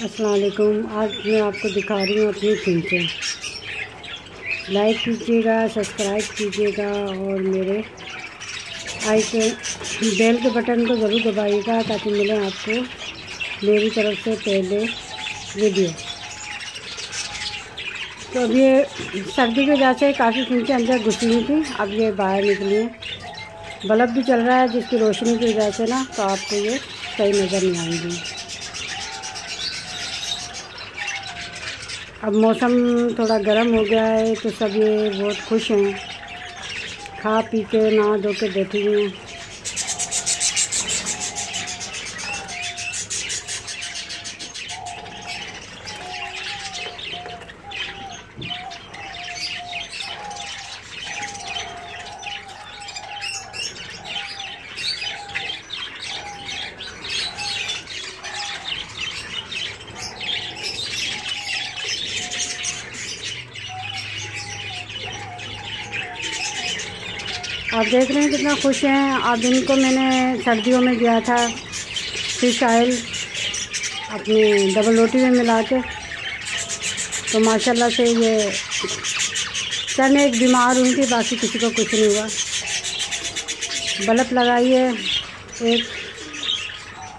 अस्सलाम वालेकुम। आज मैं आपको दिखा रही हूँ अपनी फिंचें। लाइक कीजिएगा, सब्सक्राइब कीजिएगा और मेरे बेल के बटन को ज़रूर दबाइएगा ताकि मिले आपको मेरी तरफ से पहले वीडियो। तो अब ये सर्दी की वजह से काफ़ी फिंचें अंदर घुसी हुई थी, अब ये बाहर निकली हैं। बल्ब भी चल रहा है जिसकी रोशनी की वजह से ना तो आपको ये सही नज़र नहीं आएंगी। अब मौसम थोड़ा गर्म हो गया है तो सब ये बहुत खुश हैं, खा पी के नहा धो के बैठी हुई हैं। आप देख रहे हैं कितना खुश हैं। अब इनको मैंने सर्दियों में दिया था फिश ऑयल अपनी डबल रोटी में मिला के, तो माशाल्लाह से ये चल एक बीमार हुई थी, बाकी किसी को कुछ नहीं हुआ। बल्ब लगाई है एक,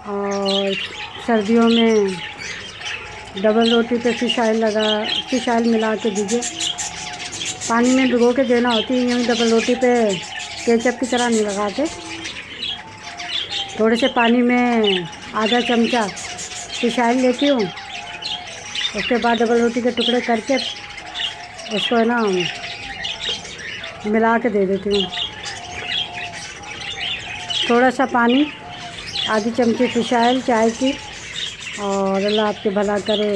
और सर्दियों में डबल रोटी पे फिश ऑयल मिला के दीजिए। पानी में भिगो के देना होती है, यूँ डबल रोटी पे केचप की तरह नहीं लगाते। थोड़े से पानी में आधा चमचा फिश ऑयल लेती हूँ, उसके बाद डबल रोटी के टुकड़े करके उसको है ना मिला के दे देती हूँ। थोड़ा सा पानी, आधी चमची फिश ऑयल चाय की, और अल्लाह आपके भला करे।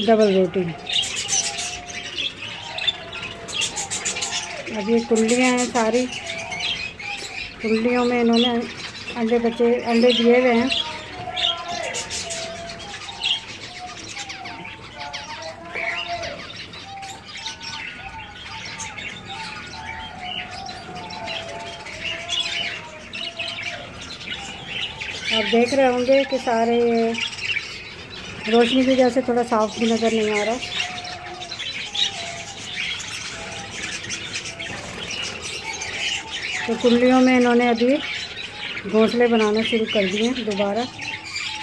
डबल रोटी। अब ये कुंडलियाँ हैं सारी, कुंडलियों में इन्होंने अंडे दिए हुए हैं। आप देख रहे होंगे कि सारे रोशनी की वजह से थोड़ा साफ भी नज़र नहीं आ रहा। तो कुंडलियों में इन्होंने अभी घोंसले बनाना शुरू कर दिए दोबारा।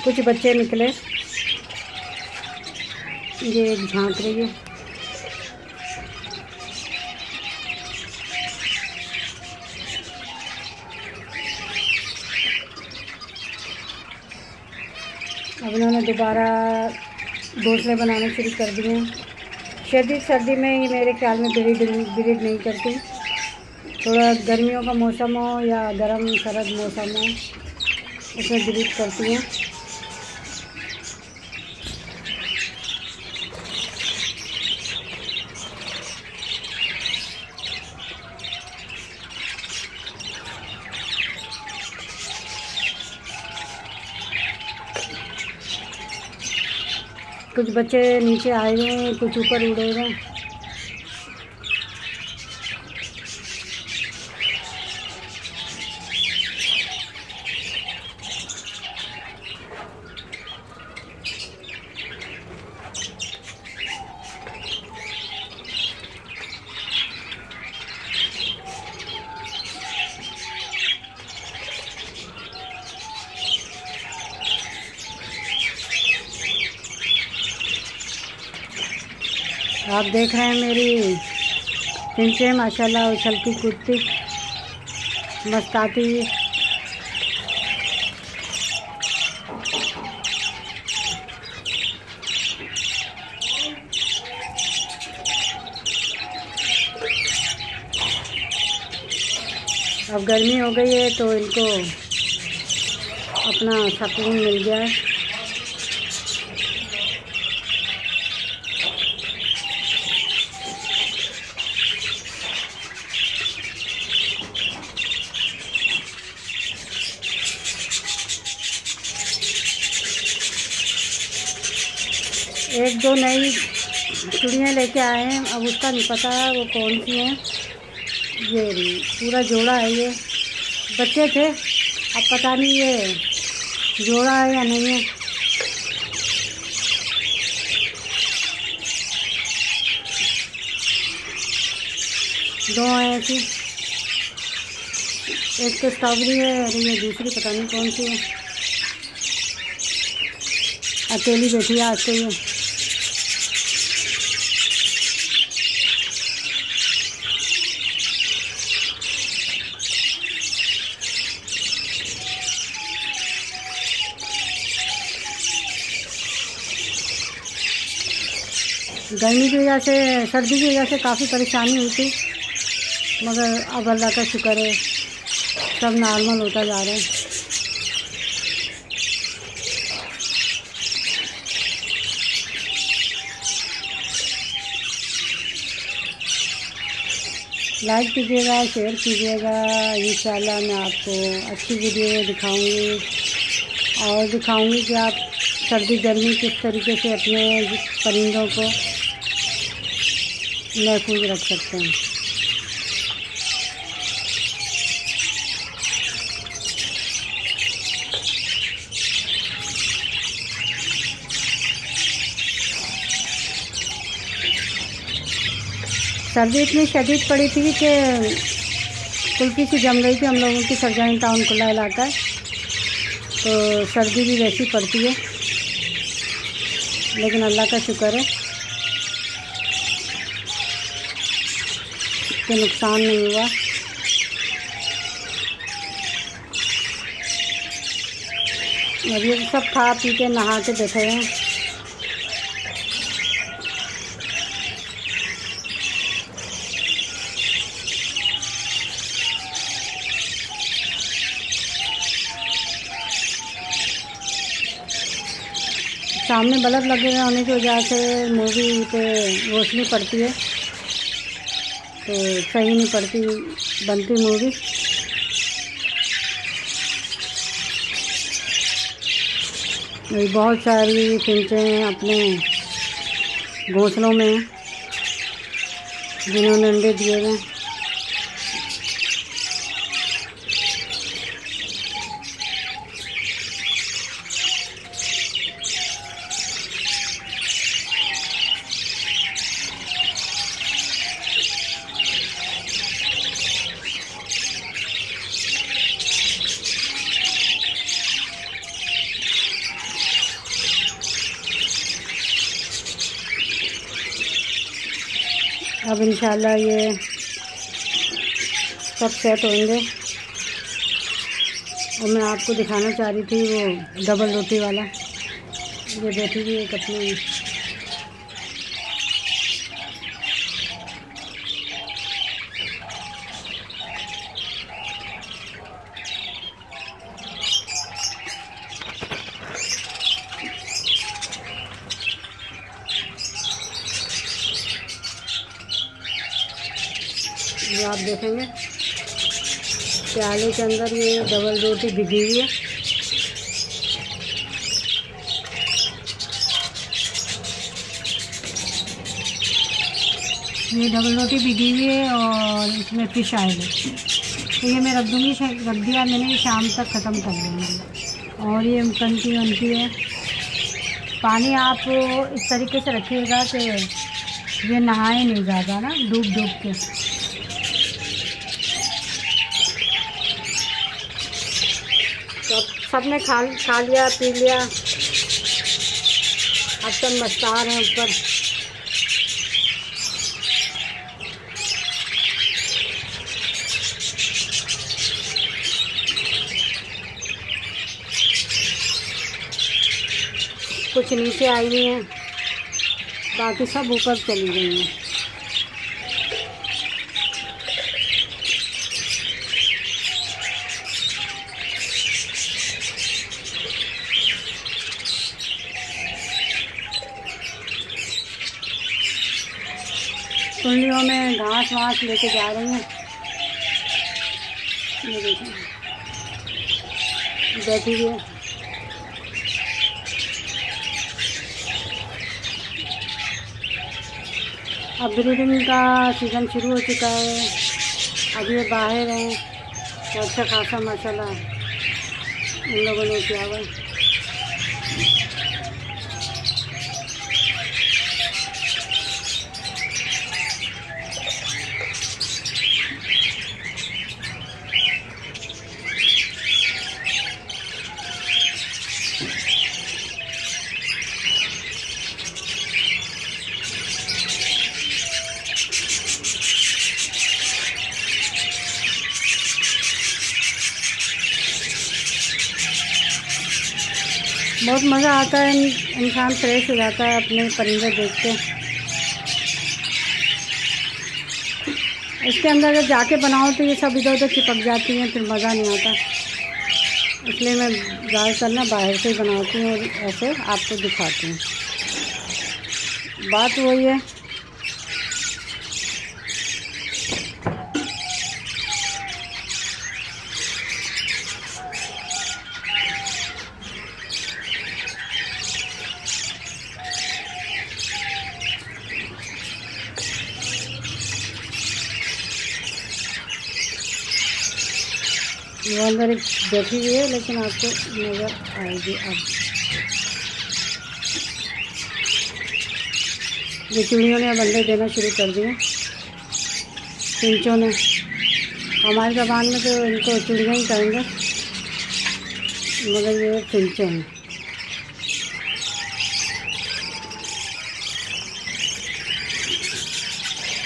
कुछ बच्चे निकले, ये झांक रही है। अब इन्होंने दोबारा घोंसले बनाना शुरू कर दिए हैं। शदीद सर्दी में ये मेरे ख्याल में ब्रीड नहीं करती। थोड़ा गर्मियों का मौसम हो या गर्म सर्द मौसम हो, उसमें ब्रीड करती हैं। कुछ बच्चे नीचे आए हुए हैं, कुछ ऊपर उड़े हुए हैं। आप देख रहे हैं मेरी फिंचें माशाल्लाह उछलती कूदती मस्ताती। अब गर्मी हो गई है तो इनको अपना सुकून मिल गया है। एक दो नई चूड़ियाँ लेके आए हैं, अब उसका नहीं पता वो कौन सी हैं। ये पूरा जोड़ा है, ये बच्चे थे अब पता नहीं ये जोड़ा है या नहीं है। दो है ऐसी, एक तो स्ट्रॉबेरी है और ये दूसरी पता नहीं कौन सी है। अकेली बैठी है आज तो ये। गर्मी की वजह से, सर्दी की वजह से काफ़ी परेशानी हुई थी, मगर अब अल्लाह का शुक्र है सब नॉर्मल होता जा रहा है। लाइक कीजिएगा, शेयर कीजिएगा। इंशाल्लाह मैं आपको अच्छी वीडियो दिखाऊंगी और दिखाऊंगी कि आप सर्दी गर्मी किस तरीके से अपने परिंदों को महफूज रख सकते हैं। सर्दी इतनी शदीद पड़ी थी कि कुल्फी सी जम गई थी हम लोगों की। सरजानी टाउन खुला इलाका है तो सर्दी भी वैसी पड़ती है, लेकिन अल्लाह का शुक्र है कि नुकसान नहीं हुआ। और ये सब खा पी के नहा के बैठे हैं। सामने बल्ब लगे हुए होने की वजह से मूवी पे रोशनी पड़ती है तो सही नहीं पड़ती बनती मूवी। बहुत सारी फिंचें अपने घोंसलों में हैं जिन्होंने अंडे दिए हुए। अब इंशाल्लाह ये सब सेट होंगे। और मैं आपको दिखाना चाह रही थी वो डबल रोटी वाला, ये बैठी हुई एक अपनी ये आप देखेंगे प्याले के अंदर ये डबल रोटी भिगी हुई है। ये डबल रोटी भिगी हुई है और इसमें फिश आयल है, तो ये मैं रख दूँगी। रख दिया मैंने, ये शाम तक ख़त्म कर देंगे। और ये कंटी वंटी है। पानी आप इस तरीके से रखिएगा कि ये नहाए नहीं ज़्यादा ना, डूब डूब के। सब ने खा लिया पी लिया। अब सब मस्तार हैं ऊपर। कुछ नीचे आई हुई हैं, बाकी सब ऊपर चली गई हैं। कुंडियों में घास वास लेके जा रही हैं। ये देखिए बैठी हुई है। अब ब्रीडिंग का सीज़न शुरू हो चुका है। अब ये बाहर हैं तो अच्छा खासा माशाल्लाह इन लोगों ने किया हुआ। बहुत मज़ा आता है, इंसान फ्रेश हो जाता है अपने परिंदे देख के। इसके अंदर अगर जाके बनाओ तो ये सब इधर उधर चिपक जाती हैं, फिर मज़ा नहीं आता। इसलिए मैं ज़्यादातर ना बाहर से ही बनाती हूँ और ऐसे आपको दिखाती हूँ। बात वही है। वो अंदर एक बैठी हुई है, लेकिन आपको नज़र आएगी अब। ये चिड़ियों ने अब अंडे देना शुरू कर दिए, फिंचों ने। हमारी ज़बान में तो इनको चिड़ियाँ ही कहेंगे, मगर ये फिंचों हैं।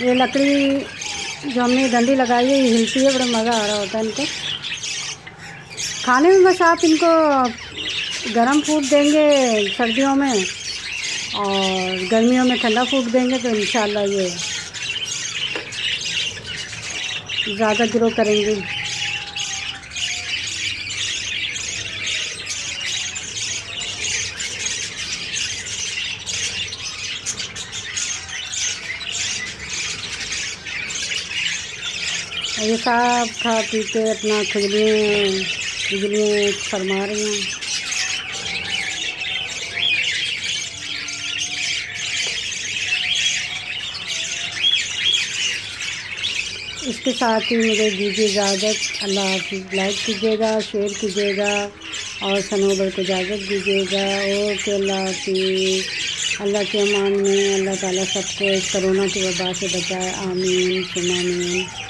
ये लकड़ी जो हमने डंडी लगाई है, ये हिलती है, बड़ा मज़ा आ रहा होता है इनको खाने में। बस आप इनको गरम फूड देंगे सर्दियों में और गर्मियों में ठंडा फूड देंगे तो इंशाल्लाह ये ज़्यादा ग्रो करेंगे। ये सब खा पी के अपना खुजलियाँ फरमा रही हैं। इसके साथ ही मुझे दीजिए इजाज़त। अल्लाह हाफ़िज़। लाइक कीजिएगा, शेयर कीजिएगा और सनोबर को इजाज़त दीजिएगा। ओके, अल्लाह हाफ़िज़। अल्लाह के अमान में अल्लाह ताला सबको इस कोरोना की वबा से बचाए। आमीन सुम्मा आमीन।